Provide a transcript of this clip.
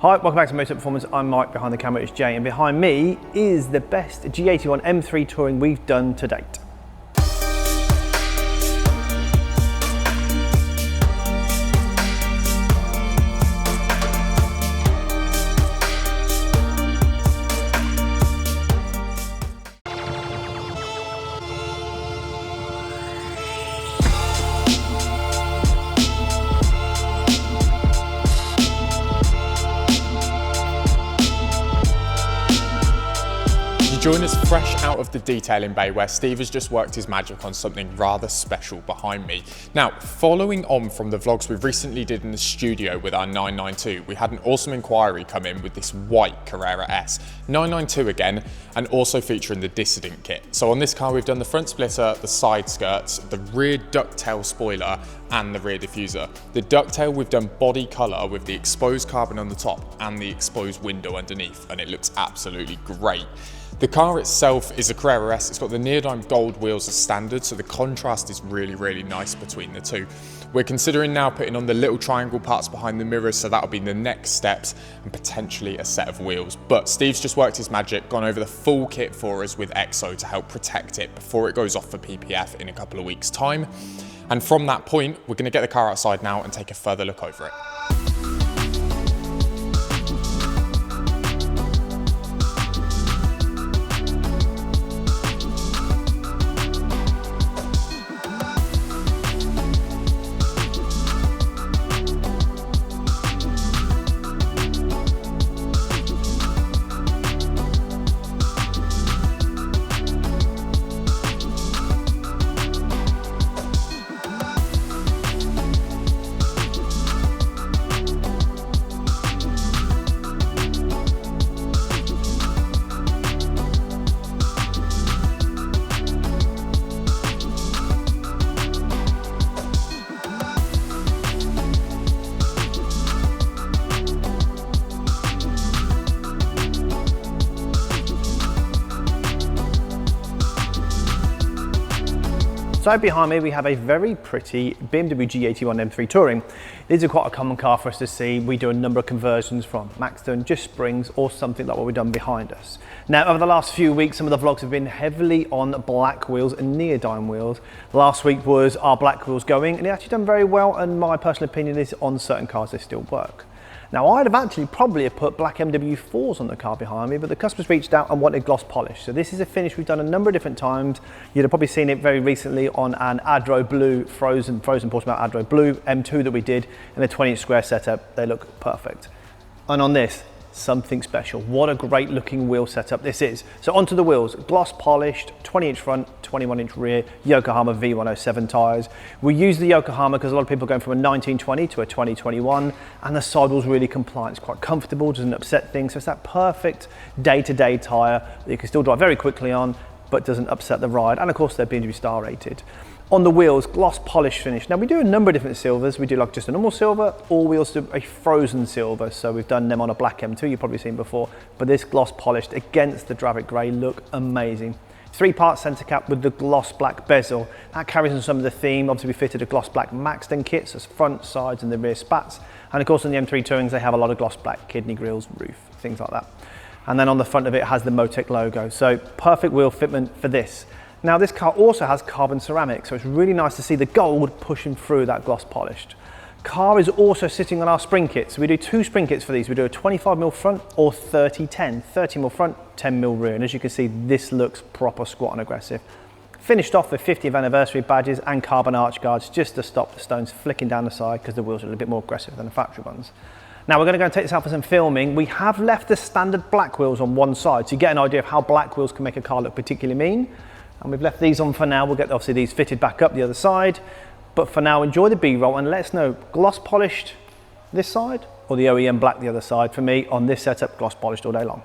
Hi, welcome back to Motech Performance. I'm Mike, behind the camera is Jay, and behind me is the best G81 M3 Touring we've done to date. Join us fresh out of the detailing bay where Steve has just worked his magic on something rather special behind me. Now, following on from the vlogs we recently did in the studio with our 992, we had an awesome inquiry come in with this white Carrera S. 992 again, and also featuring the Dissident Kit. So on this car we've done the front splitter, the side skirts, the rear ducktail spoiler, and the rear diffuser. The ducktail we've done body colour with the exposed carbon on the top and the exposed window underneath, and it looks absolutely great. The car itself is a Carrera S. It's got the neodyme gold wheels as standard, so the contrast is really nice between the two. We're considering now putting on the little triangle parts behind the mirrors, so that'll be the next steps, and potentially a set of wheels. But Steve's just worked his magic, gone over the full kit for us with EXO to help protect it before it goes off for PPF in a couple of weeks' time. And from that point, we're going to get the car outside now and take a further look over it. So behind me we have a very pretty BMW G81 M3 Touring. These are quite a common car for us to see. We do a number of conversions from Maxton, just springs, or something like what we've done behind us. Now, over the last few weeks, some of the vlogs have been heavily on black wheels and neodyme wheels. Last week was our black wheels going, and it actually done very well, and my personal opinion is on certain cars they still work. Now, I'd have actually probably put black MW4s on the car behind me, but the customers reached out and wanted gloss polish. So this is a finish we've done a number of different times. You'd have probably seen it very recently on an Adro Blue, frozen Porsche Adro Blue M2 that we did in a 20-inch square setup. They look perfect. And on this, something special. What a great looking wheel setup this is. So onto the wheels, gloss polished, 20-inch front, 21-inch rear, Yokohama V107 tyres. We use the Yokohama because a lot of people are going from a 1920 to a 2021, and the sidewall's really compliant. It's quite comfortable, doesn't upset things. So it's that perfect day-to-day tyre that you can still drive very quickly on, but doesn't upset the ride. And of course, they're BMW star rated. On the wheels, gloss polish finish. Now we do a number of different silvers. We do like just a normal silver, all wheels do a frozen silver. So we've done them on a black M2, you've probably seen before, but this gloss polished against the Dravik grey look amazing. 3-part centre cap with the gloss black bezel. That carries on some of the theme. Obviously we fitted a gloss black Maxton kit, so it's front, sides and the rear spats. And of course on the M3 Tourings, they have a lot of gloss black kidney grills, roof, things like that. And then on the front of it has the Motech logo. So perfect wheel fitment for this. Now this car also has carbon ceramic, so it's really nice to see the gold pushing through that gloss polished. Car is also sitting on our spring kits. So we do 2 spring kits for these. We do a 25mm front or 30-10, 30mm front, 10mm rear. And as you can see, this looks proper squat and aggressive. Finished off with 50th anniversary badges and carbon arch guards just to stop the stones flicking down the side because the wheels are a little bit more aggressive than the factory ones. Now we're going to go and take this out for some filming. We have left the standard black wheels on one side, so you get an idea of how black wheels can make a car look particularly mean. And we've left these on for now. We'll get obviously these fitted back up the other side. But for now, enjoy the B-roll and let us know, gloss polished this side or the OEM black the other side. For me, on this setup, gloss polished all day long.